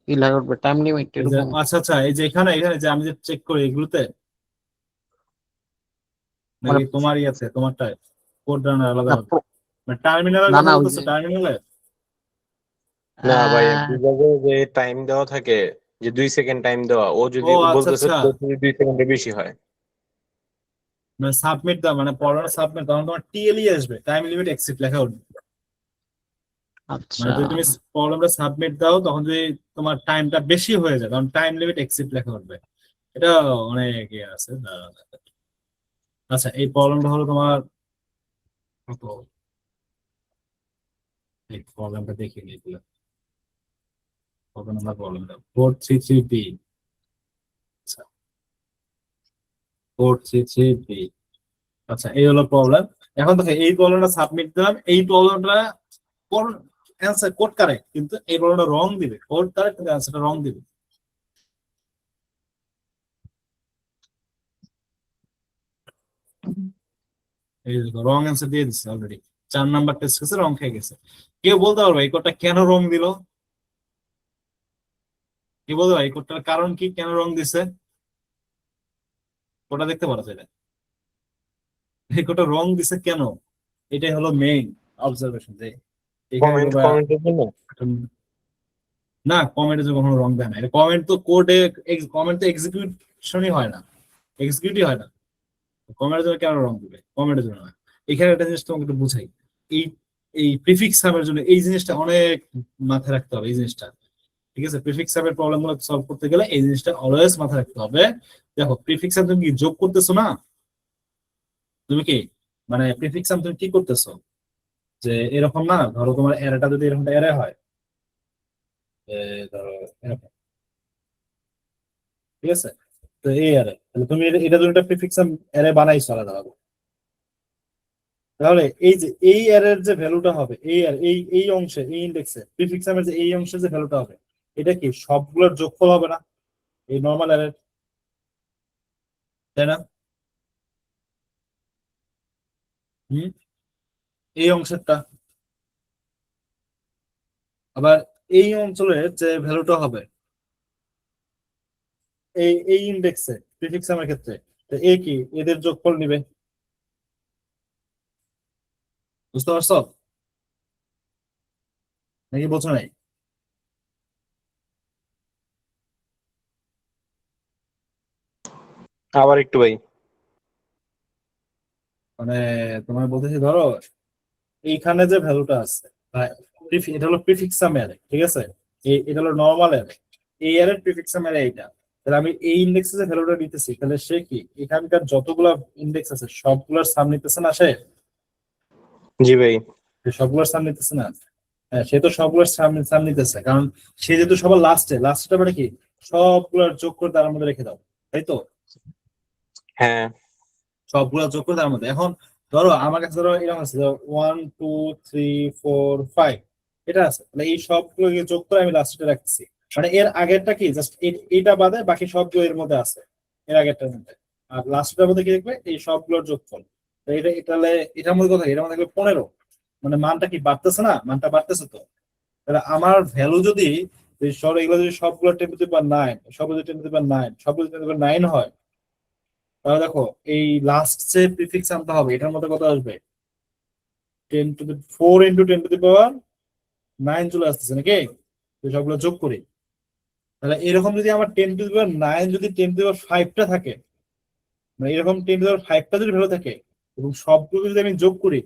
কি লেখা উঠবে টাইম লিমিট এই যে এরকম? আচ্ছা আচ্ছা, এই যে এখানে এখানে যে আমি যে চেক করি এগুলোতে, মানে নাকি তোমার ইয়াতে তোমারটায় কোড রানার আলাদা না হবে, মানে টার্মিনালের না কথা না ওই বলতেছো, যে টার্মিনালে। না ভাই, আহ, বিভাগে যে টাইম দেওয়া থাকে, যে 2 সেকেন্ড টাইম দেওয়া, ও ও যদি আচ্ছা বলতেছে আচ্ছা, তোর যদি 2 সেকেন্ডের বেশি হয়। মানে সাবমিট দাও, মানে পড়ানো সাবমিট, তখন তোমার টিএলই আসবে, টাইম লিমিট এক্সিট লেখা উঠবে। আচ্ছা মানে যদি তুমি প্রবলেমটা সাবমিট দাও তখন যদি তোমার টাইমটা বেশি হয়ে যায় তখন টাইম লিমিট এক্সিট লেখা উঠবে। এটা অনেক ইয়ে আছে, আচ্ছা এই প্রবলেমটা হলো তোমার কত, এই প্রবলেমটা দেখিয়ে নিয়েছিল, কত নম্বর প্রবলেমটা, 433B। আচ্ছা 433B, আচ্ছা এই হলো প্রবলেম। এখন দেখো এই প্রবলেমটা সাবমিট দিলাম, এই প্রবলেমটা কোন অ্যান্সার কোড কারেক্ট, কিন্তু এই প্রবলেমটা রং দিবে, কোড কারেক্ট কিন্তু অ্যান্সারটা রং দিবে। এই দেখো রং অ্যান্সার দিয়ে দিচ্ছে অলরেডি, 4 নাম্বার টেস্ট কেসে রং খেয়ে গেছে। কেউ বলতে পারবে এই কোডটা কেন রং দিল, কি বলতে পারবে এই কোডটার কারণ কি, কেন রং দিছে? কোডটা দেখতে পারো সেটা, এই কোডটা রং দিছে কেন? এটাই হলো মেইন অবজারভেশন যে এখানে কমেন্ট বা কমেন্টের জন্য না, কমেন্টের জন্য কখনো রং দেয় না। এটা কমেন্ট তো কোডে, কমেন্ট তো এক্সিকিউশনই হয় না, এক্সিকিউটই হয় না। কমেন্টের জন্য কেন রং দিবে? কমেন্টের জন্য না। এখানে একটা জিনিস তোমাকে একটু বুঝাই। এই এই প্রিফিক্স সাবের জন্য এই জিনিসটা অনেক মাথায় রাখতে হবে, এই জিনিসটা। ঠিক আছে, প্রিফিক্স সাবের প্রবলেম গুলো সলভ করতে গেলে এই জিনিসটা অলওয়েজ মাথায় রাখতে হবে। দেখো, প্রিফিক্স সাব তুমি কি যোগ করতেছো না? তুমি কি মানে প্রিফিক্স সাব তুমি কি করতেছো? যে এরকম না, ধরো তোমার অ্যারেটা যদি এরকম অ্যারে হয়, ধরো এরকম, ঠিক আছে, তো এই অ্যারে, তাহলে তুমি এটা যদি একটা প্রিফিক্স অ্যারে বানাইছো আলাদা আলাদা, তাহলে এই যে এই অ্যারের যে ভ্যালুটা হবে, এই এই অংশে, এই ইন্ডেক্সে প্রিফিক্স নামের যে এই অংশের যে ভ্যালুটা হবে, এটা কি সবগুলোর যোগফল হবে না এই নরমাল অ্যারের, তাই না? হুম, এই অংশেরটা। আবার এই অঞ্চলের যে ভ্যালুটা হবে এই ইন্ডেক্সে প্রিফিক্স নামের ক্ষেত্রে, তো এ কি এদের যোগফল নিবে। বুঝতে পারছো নাকি বোঝো নাই? আবার একটু ভাই। মানে তোমার বলতেছি, ধরো এইখানে যে ভ্যালুটা আছে, বা এটা হলো প্রিফিক্স সাম অ্যারে, ঠিক আছে, এটা হলো নরমাল অ্যারে, এই অ্যারের প্রিফিক্স সাম অ্যারে এইটা। তাহলে আমি এই ইন্ডেক্সে যে ভ্যালুটা নিতেছি, তাহলে সে কি এখানকার যতগুলা ইন্ডেক্স আছে সবগুলোর সাম নিতেছে না সে? জি ভাই। সে সবগুলোর সাম নিতেছে না? হ্যাঁ, সে তো সবগুলোর সাম নিতেছে, কারণ সে যেহেতু সবার লাস্টে মানে কি সবগুলোর যোগ করে তার মধ্যে রেখে দাও, তাই তো? হ্যাঁ। সবগুলো যোগ করে তার মধ্যে। এখন ধরো আমার কাছে ধরো এরকম আছে, 1 2 3 4 5 এটা আছে, তাহলে এই সবগুলো যোগ করে আমি লাস্টে রাখছি। মানে এর আগেরটা কি জাস্ট এটা বাদে বাকি সবগুলো এর মধ্যে আছে, এর আগেরটার মধ্যে। আর লাস্টটার মধ্যে কি দেখবে এই সবগুলোর যোগফল। তো তাহলে এটার মধ্যে কথা, এটার মধ্যে দেখবে 15, মানে মানটা কি বাড়তেছে না? মানটা বাড়তেছে তো। তাহলে আমার ভ্যালু যদি এগুলো যদি সবগুলো 10⁻9, সবগুলো 10⁻9, সবগুলো 10⁻9 হয়, তাহলে দেখো এই লাস্ট যে প্রিফিক্স আনতে হবে এটার মধ্যে কত আসবে? 10⁴ ইন্টু 10⁹ চলে আসতেছে নাকি? তো সবগুলো যোগ করি, তাহলে এরকম যদি আমার 10⁹ যদি 10⁵ থাকে, মানে এরকম 10⁵ যদি ভ্যালু থাকে এবং সবগুলো যদি আমি যোগ করি,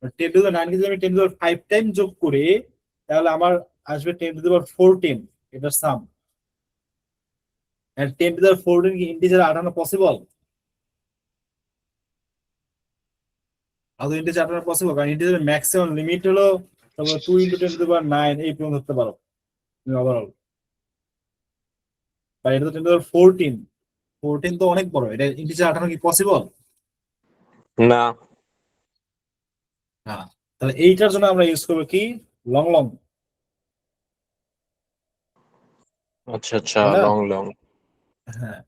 10⁹ কে যদি আমি 10⁵ টাইম যোগ করি, তাহলে আমার আসবে 10⁴, এটার সাম। 10⁴ কি ইন্টিজার আঠানো পসিবল? আদৌ ইন্টিজার আঠানো পসিবল? কারণ ইন্টিজারের ম্যাক্সিমাম লিমিট হলো 2 × 10⁹ এই পর্যন্ত ধরতে পারো তুমি ওভারঅল। বা এটা তো 10⁴, 14 তো অনেক বড়, এটা ইন্টিজার আঠানো কি পসিবল? না। না। তাহলে এইটার জন্য আমরা ইউজ করবো কি লং লং, আচ্ছা আচ্ছা, তাই না? Long long. হ্যাঁ,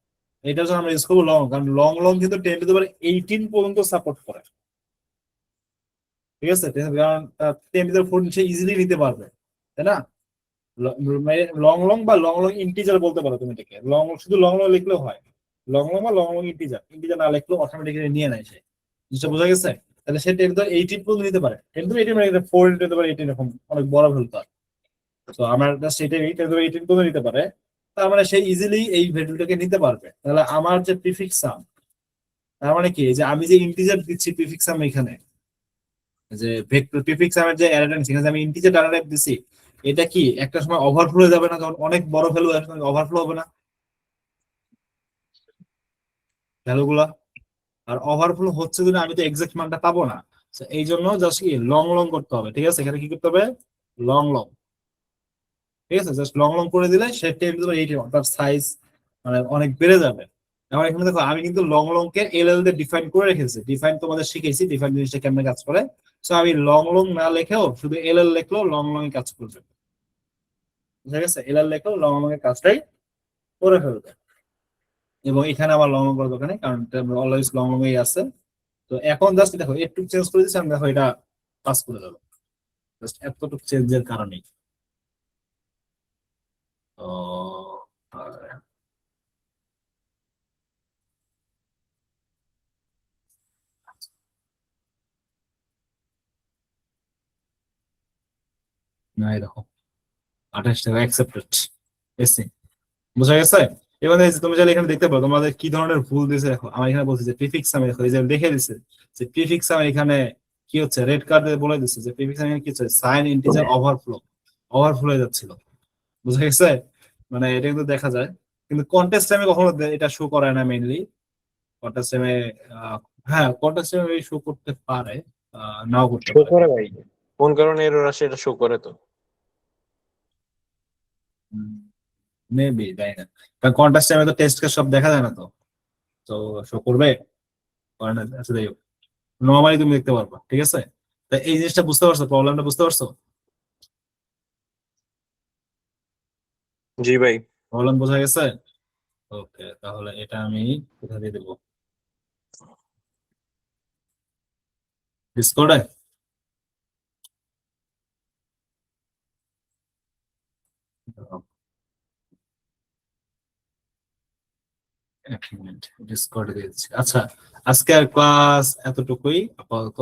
এটার জন্য আমরা ইউজ করবো লং, কারণ লং লং কিন্তু 10⁻18 পর্যন্ত সাপোর্ট করে, ঠিক আছে? কারণ 10⁴ সে ইজিলি নিতে পারবে, তাই না? লং লং বা লং লং ইন্টিজার বলতে পারো তুমি এটাকে। শুধু লং লং লিখলেও হয়, লং লং বা লং লং ইন্টিজার, ইন্টিজার না লিখলেও অটোমেটিক্যালি নিয়ে নেয় সে। জিনিসটা বোঝা গেছে? তাহলে সে 10⁻18 পর্যন্ত নিতে পারে। 10⁻18 মানে 4 × 10⁻18 এরকম অনেক বড় ভ্যালু তার। তো আমার জাস্ট এটাই 10⁻18 পর্যন্ত নিতে পারে, তার মানে সে ইজিলি এই ভ্যালুটাকে নিতে পারবে। তাহলে আমার যে প্রিফিক্স সাম, তার মানে কি যে আমি যে ইন্টিজার দিচ্ছি প্রিফিক্স সাম এখানে, যে ভেক্টর প্রিফিক্স সামের যে অ্যারে সেখানে আমি ইন্টিজার ডাটা টাইপ দিছি, এটা কি একটা সময় ওভারফ্লো হয়ে যাবে না? কারণ অনেক বড় ভ্যালু ওভারফ্লো হবে না ভ্যালুগুলা? আর ওভারফ্লো হচ্ছে যদি আমি তো এক্সাক্ট মানটা পাবো না। So, এই জন্য জাস্ট কি লং লং করতে হবে, ঠিক আছে? এখানে কি করতে হবে? লং লং, ঠিক আছে? জাস্ট লং লং করে দিলে সে 10⁻18 তার সাইজ মানে অনেক বেড়ে যাবে। এখন এখানে দেখো আমি কিন্তু লং লং কে এল দিয়ে ডিফাইন করে রেখেছি, ডিফাইন তোমাদের শিখেছি ডিফাইন জিনিসটা কেমনে কাজ করে। সো আমি লং লং না লিখেও শুধু এল লিখলেও লং লং এ কাজ করবে, বুঝা গেছে? এল লিখলেও লং লং এর কাজটাই করে ফেলবে। এবং এখানে আবার লং লং করার দরকার নেই, কারণ অলওয়েজ লং লং এই আছে। তো এখন জাস্ট দেখো একটু চেঞ্জ করে দিচ্ছি আমি, দেখো এটা পাস করে যাবে, জাস্ট এতটুকু চেঞ্জের কারণেই। তো না এরকম 28 টাকা অ্যাকসেপ্টেড এসি, বুঝা গেছে? এবার এই যে তুমি চাইলে এখানে দেখতে পারো তোমাদের কি ধরনের ভুল দিয়েছে। দেখো আমার এখানে বলছে যে প্রিফিক্স সাম, দেখো এই যে দেখে দিছে যে প্রিফিক্স সাম এখানে কি হচ্ছে, রেড কার্ডে বলে দিচ্ছে যে প্রিফিক্স সাম কি হচ্ছে, সাইন ইন্টিজার ওভারফ্লো হয়ে যাচ্ছিল, বুঝা গেছে? মানে এটা কিন্তু দেখা যায়, কিন্তু কন্টেস্ট টাইমে কখনো এটা শো করে না মেইনলি। কন্টেস্ট টাইমে হ্যাঁ কন্টেস্ট টাইমে শো করতে পারে, নাও করতে শো পারে। করে ভাই, কোন কারণে এরর আসে এটা শো করে তো। মেবি তাই না, কারণ কন্টেস্ট টাইমে তো টেস্ট কেস সব দেখা যায় না, তো তো শো করবে করে না। আচ্ছা যাই হোক, নর্মালি তুমি দেখতে পারবা, ঠিক আছে? তা এই জিনিসটা বুঝতে পারছো, প্রবলেমটা বুঝতে পারছো? জি ভাই। প্রবলেম বোঝা গেছে? ওকে, তাহলে এটা আমি কোথা দিয়ে দেবো, ডিসকর্ডে? এক মিনিট, ডিসকর্ডে দিয়ে দিচ্ছি। আচ্ছা, আজকের ক্লাস এতটুকুই আপাতত।